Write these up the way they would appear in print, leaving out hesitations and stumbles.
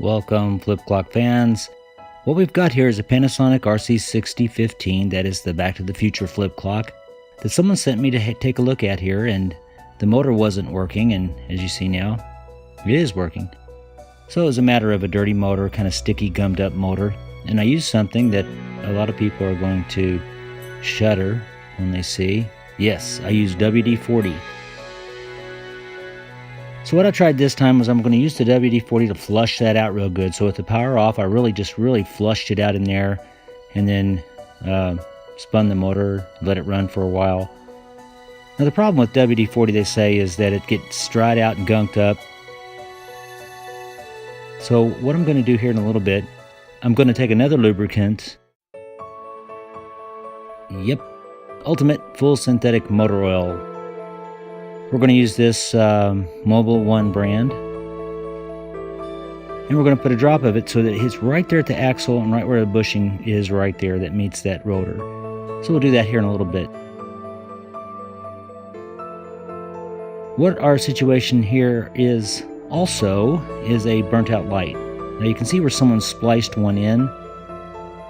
Welcome, flip clock fans. What we've got here is a Panasonic RC-6015, that is the Back to the Future flip clock, that someone sent me to take a look at here, and the motor wasn't working, and as you see now, it is working. So it was a matter of a dirty motor, kind of sticky, gummed up motor, and I used something that a lot of people are going to shudder when they see. Yes, I used WD-40. So what I tried this time was I'm going to use the WD-40 to flush that out real good. So with the power off, I really flushed it out in there, and then spun the motor, let it run for a while. Now the problem with WD-40, they say, is that it gets dried out and gunked up. So what I'm going to do here in a little bit, I'm going to take another lubricant. Yep, Ultimate Full Synthetic Motor Oil. We're going to use this Mobile One brand, and we're going to put a drop of it so that it hits right there at the axle and right where the bushing is right there that meets that rotor. So we'll do that here in a little bit. What our situation here is also is a burnt out light. Now you can see where someone spliced one in,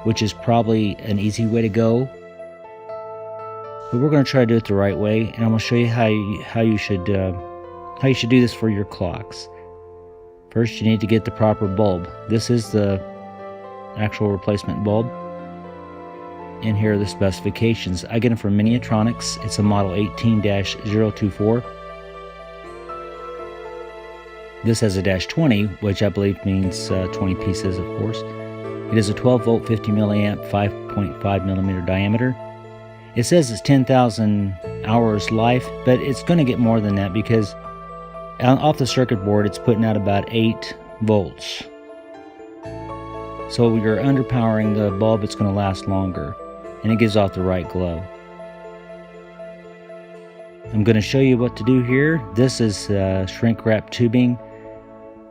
which is probably an easy way to go. But we're going to try to do it the right way, and I'm going to show you how you should do this for your clocks. First, you need to get the proper bulb. This is the actual replacement bulb, and here are the specifications. I get them from Miniatronics. It's a model 18-024. This has a -20, which I believe means 20 pieces, of course. It is a 12-volt, 50 milliamp, 5.5 millimeter diameter. It says it's 10,000 hours life, but it's going to get more than that because off the circuit board it's putting out about 8 volts. So you're underpowering the bulb. It's going to last longer, and it gives off the right glow. I'm going to show you what to do here. This is shrink wrap tubing.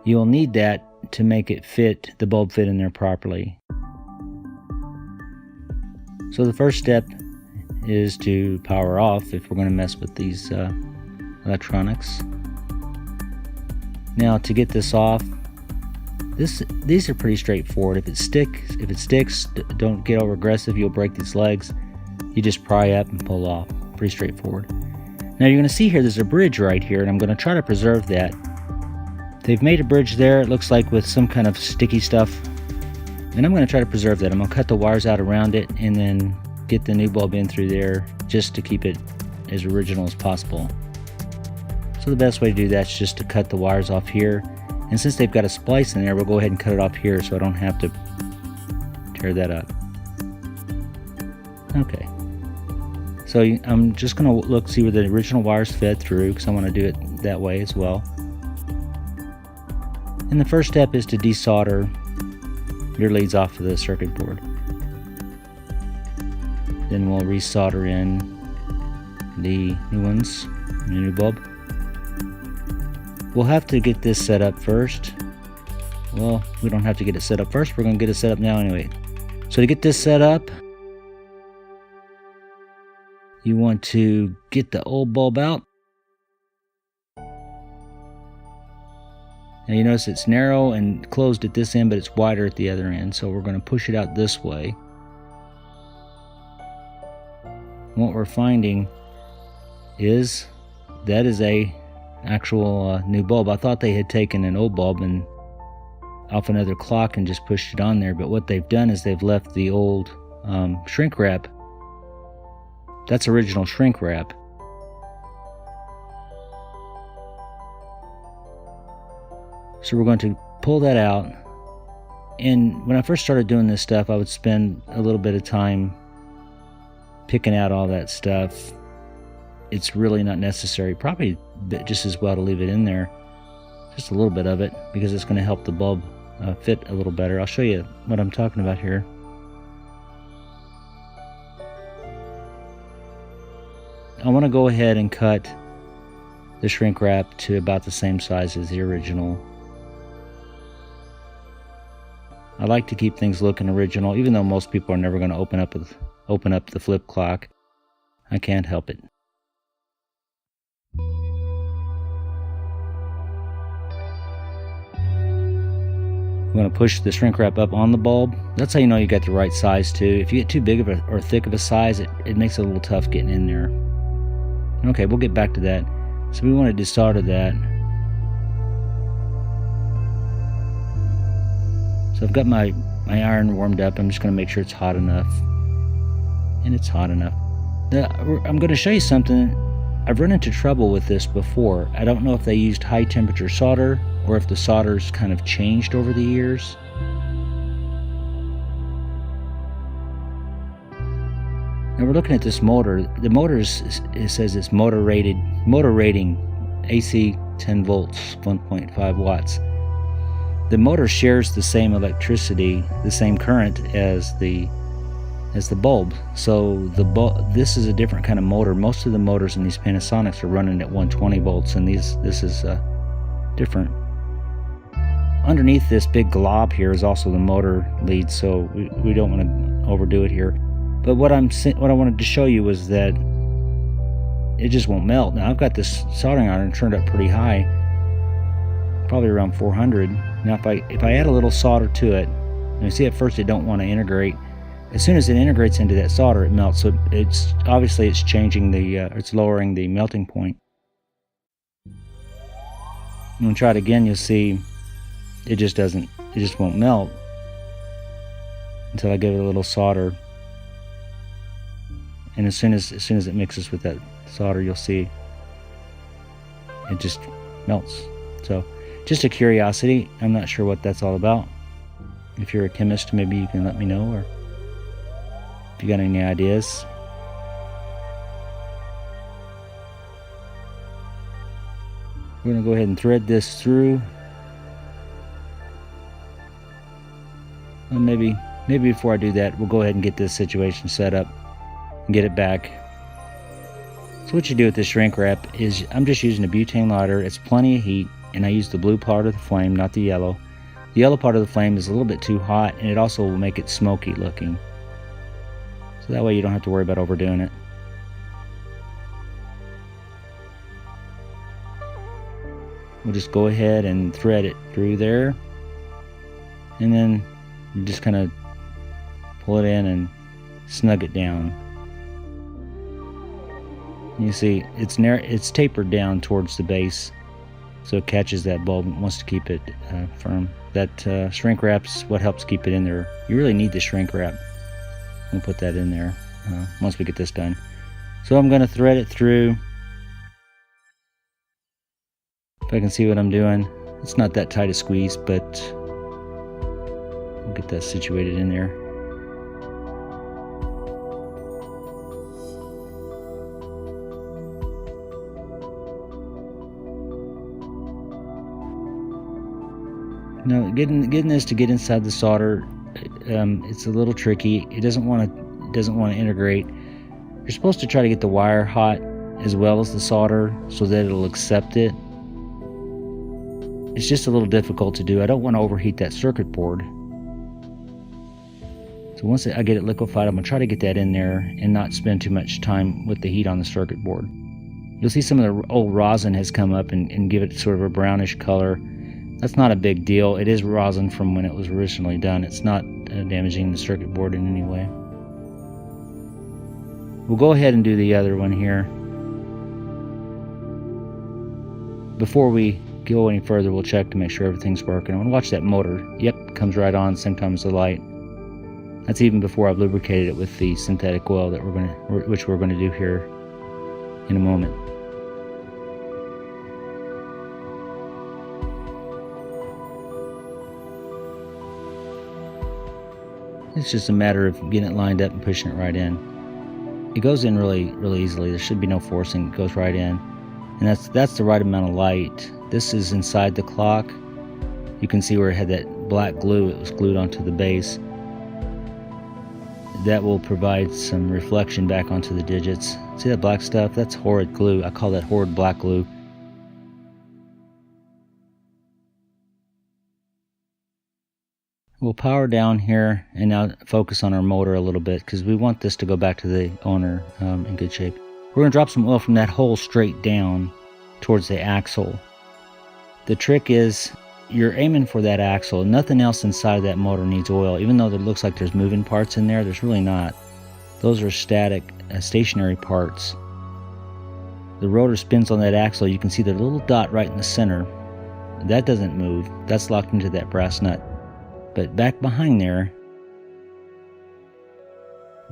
You'll need that to make it fit, the bulb fit in there properly. So the first step is to power off if we're going to mess with these electronics. Now to get this off, these are pretty straightforward. If it sticks, don't get over aggressive. You'll break these legs. You just pry up and pull off. Pretty straightforward. Now you're going to see here there's a bridge right here, and I'm going to try to preserve that. They've made a bridge there, it looks like, with some kind of sticky stuff, and I'm going to try to preserve that. I'm going to cut the wires out around it and then get the new bulb in through there just to keep it as original as possible. So the best way to do that is just to cut the wires off here, and since they've got a splice in there, we'll go ahead and cut it off here so I don't have to tear that up. Okay, so I'm just going to see where the original wires fed through because I want to do it that way as well. And the first step is to desolder your leads off of the circuit board. Then we'll resolder in the new ones, the new bulb. We'll have to get this set up first. Well, we don't have to get it set up first. We're going to get it set up now anyway. So to get this set up, you want to get the old bulb out. Now you notice it's narrow and closed at this end, but it's wider at the other end. So we're going to push it out this way. What we're finding is that is a actual new bulb. I thought they had taken an old bulb and off another clock and just pushed it on there, but what they've done is they've left the old shrink wrap. That's original shrink wrap. So we're going to pull that out, and when I first started doing this stuff, I would spend a little bit of time picking out all that stuff. It's really not necessary. Probably just as well to leave it in there, just a little bit of it, because it's going to help the bulb fit a little better. I'll show you what I'm talking about here. I want to go ahead and cut the shrink wrap to about the same size as the original. I like to keep things looking original, even though most people are never going to open up the flip clock. I can't help it. You want to push the shrink wrap up on the bulb. That's how you know you got the right size too. If you get too big of a or thick of a size, it makes it a little tough getting in there. Okay, we'll get back to that. So we want to desolder that. So I've got my iron warmed up. I'm just going to make sure it's hot enough. And it's hot enough. Now, I'm going to show you something. I've run into trouble with this before. I don't know if they used high temperature solder or if the solder's kind of changed over the years. Now we're looking at this motor. The motor it says it's motor rating AC 10 volts, 1.5 watts. The motor shares the same electricity, the same current as the bulb. So this is a different kind of motor. Most of the motors in these Panasonics are running at 120 volts, and this is different. Underneath this big glob here is also the motor lead, so we don't want to overdo it here. But what I wanted to show you was that it just won't melt. Now I've got this soldering iron turned up pretty high, probably around 400. Now if I add a little solder to it, and you see at first it don't want to integrate. As soon as it integrates into that solder, it melts. So it's changing it's lowering the melting point. When we try it again, you'll see it just won't melt until I give it a little solder. And as soon as it mixes with that solder, you'll see it just melts. So just a curiosity. I'm not sure what that's all about. If you're a chemist, maybe you can let me know, or if you got any ideas. We're going to go ahead and thread this through. And maybe before I do that, we'll go ahead and get this situation set up and get it back. So what you do with this shrink wrap is, I'm just using a butane lighter. It's plenty of heat, and I use the blue part of the flame, not the yellow. The yellow part of the flame is a little bit too hot, and it also will make it smoky looking. So that way you don't have to worry about overdoing it. We'll just go ahead and thread it through there, and then you just kind of pull it in and snug it down. You see it's tapered down towards the base, so it catches that bulb and wants to keep it firm. That shrink wrap's what helps keep it in there. You really need the shrink wrap. We'll put that in there once we get this done. So I'm going to thread it through. If I can see what I'm doing. It's not that tight a squeeze, but we'll get that situated in there. Now, getting this to get inside the solder, it's a little tricky. It doesn't want to integrate. You're supposed to try to get the wire hot as well as the solder so that it'll accept it. It's just a little difficult to do. I don't want to overheat that circuit board. So once I get it liquefied, I'm going to try to get that in there and not spend too much time with the heat on the circuit board. You'll see some of the old rosin has come up and give it sort of a brownish color. That's not a big deal. It is rosin from when it was originally done. It's not damaging the circuit board in any way. We'll go ahead and do the other one here. Before we go any further, we'll check to make sure everything's working. I want to watch that motor. Yep, comes right on, same time as the light. That's even before I've lubricated it with the synthetic oil that which we're going to do here in a moment. It's just a matter of getting it lined up and pushing it right in. It goes in really easily. There should be no forcing. It goes right in. And that's the right amount of light. This is inside the clock. You can see where it had that black glue. It was glued onto the base. That will provide some reflection back onto the digits. See that black stuff? That's horrid glue. I call that horrid black glue. We'll power down here and now focus on our motor a little bit because we want this to go back to the owner in good shape. We're going to drop some oil from that hole straight down towards the axle. The trick is you're aiming for that axle. Nothing else inside of that motor needs oil. Even though it looks like there's moving parts in there, there's really not. Those are static, stationary parts. The rotor spins on that axle. You can see the little dot right in the center. That doesn't move. That's locked into that brass nut. But back behind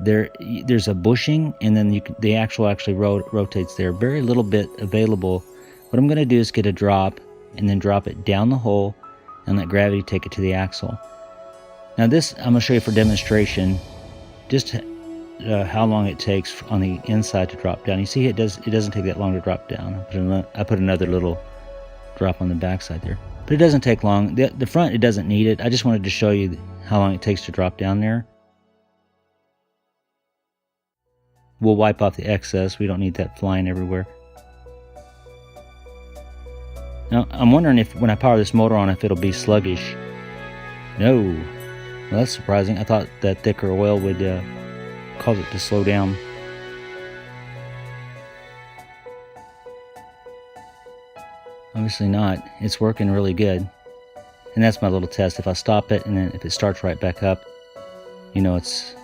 there's a bushing, and then the axle actually rotates there. Very little bit available. What I'm going to do is get a drop and then drop it down the hole and let gravity take it to the axle. Now this I'm going to show you for demonstration just how long it takes on the inside to drop down. You see it doesn't take that long to drop down. I put another little drop on the back side there. But it doesn't take long. The front, it doesn't need it. I just wanted to show you how long it takes to drop down there. We'll wipe off the excess. We don't need that flying everywhere. Now, I'm wondering if when I power this motor on, if it'll be sluggish. No. Well, that's surprising. I thought that thicker oil would cause it to slow down. Obviously not. It's working really good. And that's my little test. If I stop it and then if it starts right back up, you know it's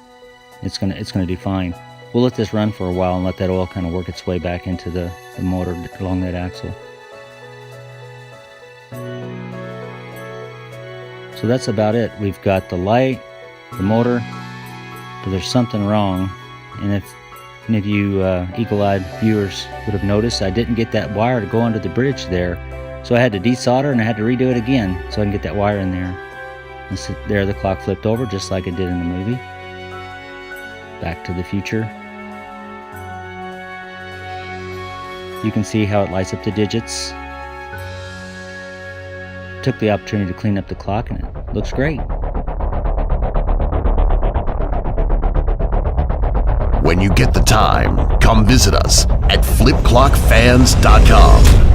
gonna do fine. We'll let this run for a while and let that oil kind of work its way back into the motor along that axle. So that's about it. We've got the light, the motor, but there's something wrong. And if any of you eagle-eyed viewers would have noticed, I didn't get that wire to go under the bridge there. So I had to desolder and I had to redo it again so I can get that wire in there. And so there the clock flipped over just like it did in the movie. Back to the Future. You can see how it lights up the digits. Took the opportunity to clean up the clock and it looks great. When you get the time, come visit us at flipclockfans.com.